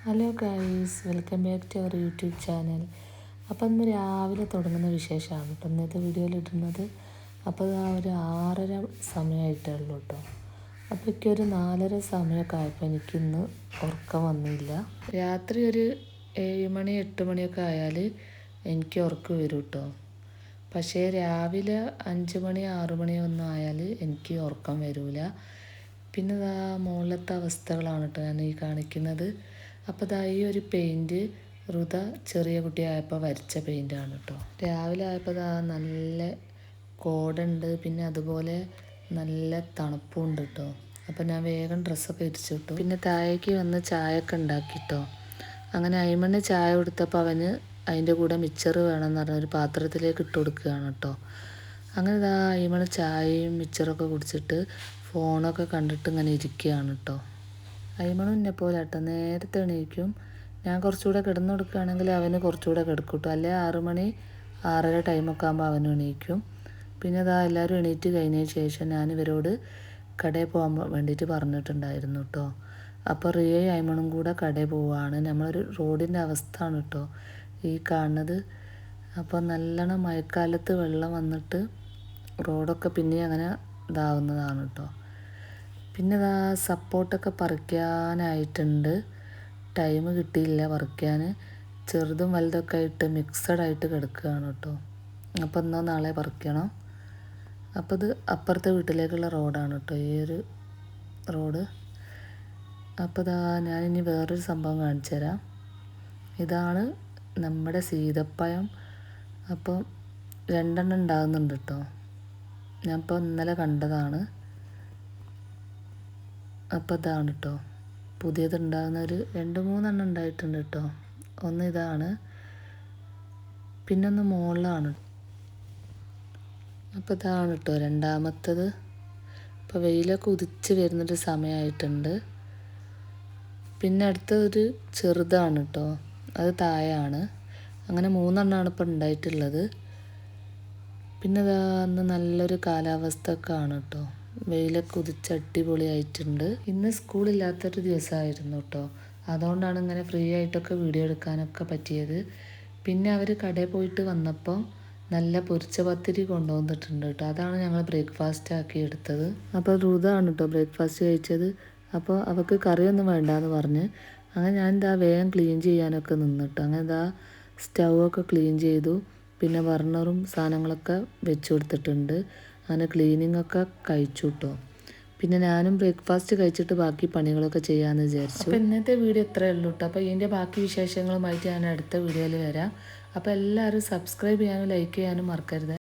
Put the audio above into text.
Hello guys, welcome back to our YouTube channel. അപ്പോൾ ഇന്ന് രാവിലെ തുടങ്ങുന്ന വിശേഷമാണ് കേട്ടോ ഇന്നത്തെ വീഡിയോയിൽ ഇടുന്നത്. അപ്പോൾ ആ ഒരു 6:30 സമയമായിട്ടേ ഉള്ളൂ കേട്ടോ. അപ്പോൾ എനിക്കൊരു 4:30 സമയമൊക്കെ ആയപ്പോൾ എനിക്കിന്ന് ഉറക്കം വന്നില്ല. രാത്രി ഒരു 7 മണി 8 മണിയൊക്കെ ആയാൽ എനിക്ക് ഉറക്കം വരും കേട്ടോ. പക്ഷേ രാവിലെ 5 മണി 6 മണിയൊന്നും ആയാൽ എനിക്ക് ഉറക്കം വരില്ല. പിന്നെ ഇതാ മുകളിലത്തെ അവസ്ഥകളാണ് കേട്ടോ ഞാൻ ഈ കാണിക്കുന്നത്. അപ്പോൾ ഇതാ ഈ ഒരു പെയിൻറ്റ് ഋത ചെറിയ കുട്ടിയായപ്പോൾ വരച്ച പെയിൻ്റാണ് കേട്ടോ. രാവിലെ ആയപ്പോൾ ഇതാ നല്ല കോടുണ്ട്, പിന്നെ അതുപോലെ നല്ല തണുപ്പുണ്ട് കേട്ടോ. അപ്പോൾ ഞാൻ വേഗം ഡ്രസ്സൊക്കെ ഇരിച്ചു കിട്ടും. പിന്നെ താഴേക്ക് വന്ന് ചായ ഒക്കെ ഉണ്ടാക്കിട്ടോ. അങ്ങനെ അയ്മണ് ചായ കൊടുത്തപ്പോൾ അവന് അതിൻ്റെ കൂടെ മിച്ചറ് വേണമെന്ന് പറഞ്ഞ ഒരു പാത്രത്തിലേക്ക് ഇട്ട് കൊടുക്കുകയാണ് കേട്ടോ. അങ്ങനെ ഇതാ അയ്മണ് ചായയും മിച്ചറൊക്കെ കുടിച്ചിട്ട് ഫോണൊക്കെ കണ്ടിട്ട് ഇങ്ങനെ ഇരിക്കുകയാണ് കേട്ടോ. അയ്മണും എന്നെ പോലെ കേട്ടോ, നേരത്തെ എണീക്കും. ഞാൻ കുറച്ചുകൂടെ കിടന്നു കൊടുക്കുകയാണെങ്കിൽ അവന് കുറച്ചുകൂടെ കിടക്കും കേട്ടോ. അല്ലെങ്കിൽ 6 മണി 6:30 ടൈമൊക്കെ ആകുമ്പോൾ അവനും എണീക്കും. പിന്നെ അതാ എല്ലാവരും എണീറ്റ് കഴിഞ്ഞതിന് ശേഷം ഞാൻ ഇവരോട് കടയിൽ പോകാൻ വേണ്ടിയിട്ട് പറഞ്ഞിട്ടുണ്ടായിരുന്നു കേട്ടോ. അപ്പോൾ റിയയും അയ്മണും കൂടെ കടയിൽ പോവുകയാണ്. നമ്മളൊരു റോഡിൻ്റെ അവസ്ഥയാണ് കേട്ടോ ഈ കാണുന്നത്. അപ്പോൾ നല്ലോണം മഴക്കാലത്ത് വെള്ളം വന്നിട്ട് റോഡൊക്കെ പിന്നെ അങ്ങനെ ഇതാവുന്നതാണ് കേട്ടോ. പിന്നെ ഇതാ സപ്പോർട്ടൊക്കെ പറിക്കാനായിട്ടുണ്ട്. ടൈം കിട്ടിയില്ല പറിക്കാൻ. ചെറുതും വലുതൊക്കെ ആയിട്ട് മിക്സഡായിട്ട് കിടക്കുകയാണ് കേട്ടോ. അപ്പോൾ ഇന്നോ നാളെ പറിക്കണം. അപ്പോൾ ഇത് അപ്പുറത്തെ വീട്ടിലേക്കുള്ള റോഡാണ് കേട്ടോ ഈ ഒരു റോഡ്. അപ്പോൾ ഇതാ ഞാനിനി വേറൊരു സംഭവം കാണിച്ചു തരാം. ഇതാണ് നമ്മുടെ സീതപ്പഴം. അപ്പോൾ 2 ഉണ്ടാകുന്നുണ്ട് കേട്ടോ. ഞാനിപ്പോൾ ഇന്നലെ കണ്ടതാണ്. അപ്പോൾ ഇതാണ് കേട്ടോ പുതിയതുണ്ടാകുന്ന ഒരു 2-3 ഉണ്ടായിട്ടുണ്ട് കേട്ടോ. ഒന്ന് ഇതാണ്, പിന്നൊന്ന് മുകളിലാണ്. അപ്പോൾ ഇതാണ് കേട്ടോ രണ്ടാമത്തത്. ഇപ്പോൾ വെയിലൊക്കെ ഉദിച്ച് വരുന്നൊരു സമയമായിട്ടുണ്ട്. പിന്നെ അടുത്തൊരു ചെറുതാണ് കേട്ടോ, അത് താഴെയാണ്. അങ്ങനെ 3 ഇപ്പോൾ ഉണ്ടായിട്ടുള്ളത്. പിന്നെ ഇതാ അന്ന് നല്ലൊരു കാലാവസ്ഥ ഒക്കെ ആണ് കേട്ടോ. വെയിലൊക്കെ ഉദിച്ച് അടിപൊളിയായിട്ടുണ്ട്. ഇന്ന് സ്കൂളില്ലാത്തൊരു ദിവസമായിരുന്നു കേട്ടോ. അതുകൊണ്ടാണ് ഇങ്ങനെ ഫ്രീ ആയിട്ടൊക്കെ വീഡിയോ എടുക്കാനൊക്കെ പറ്റിയത്. പിന്നെ അവർ കടയിൽ പോയിട്ട് വന്നപ്പോൾ നല്ല പൊരിച്ച പത്തിരി കൊണ്ടുവന്നിട്ടുണ്ട് കേട്ടോ. അതാണ് ഞങ്ങൾ ബ്രേക്ക്ഫാസ്റ്റ് ആക്കി എടുത്തത്. അപ്പോൾ ഋതാണ് കേട്ടോ ബ്രേക്ക്ഫാസ്റ്റ് കഴിച്ചത്. അപ്പോൾ അവൾക്ക് കറിയൊന്നും വേണ്ടാന്ന് പറഞ്ഞ് അങ്ങനെ ഞാൻ ഇതാ വേഗം ക്ലീൻ ചെയ്യാനൊക്കെ നിന്നിട്ടോ. അങ്ങനെ ഇതാ സ്റ്റൗവൊക്കെ ക്ലീൻ ചെയ്തു. പിന്നെ ബർണറും സാധനങ്ങളൊക്കെ വെച്ച് കൊടുത്തിട്ടുണ്ട്. അങ്ങനെ ക്ലീനിങ് ഒക്കെ കഴിച്ചു കേട്ടോ. പിന്നെ ഞാനും ബ്രേക്ക്ഫാസ്റ്റ് കഴിച്ചിട്ട് ബാക്കി പണികളൊക്കെ ചെയ്യാമെന്ന് വിചാരിച്ചു. അപ്പോൾ ഇന്നത്തെ വീഡിയോ ഇത്രയേ ഉള്ളൂ കേട്ടോ. അപ്പോൾ ഇതിൻ്റെ ബാക്കി വിശേഷങ്ങളുമായിട്ട് ഞാൻ അടുത്ത വീഡിയോയിൽ വരാം. അപ്പോൾ എല്ലാവരും സബ്സ്ക്രൈബ് ചെയ്യാനും ലൈക്ക് ചെയ്യാനും മറക്കരുത്.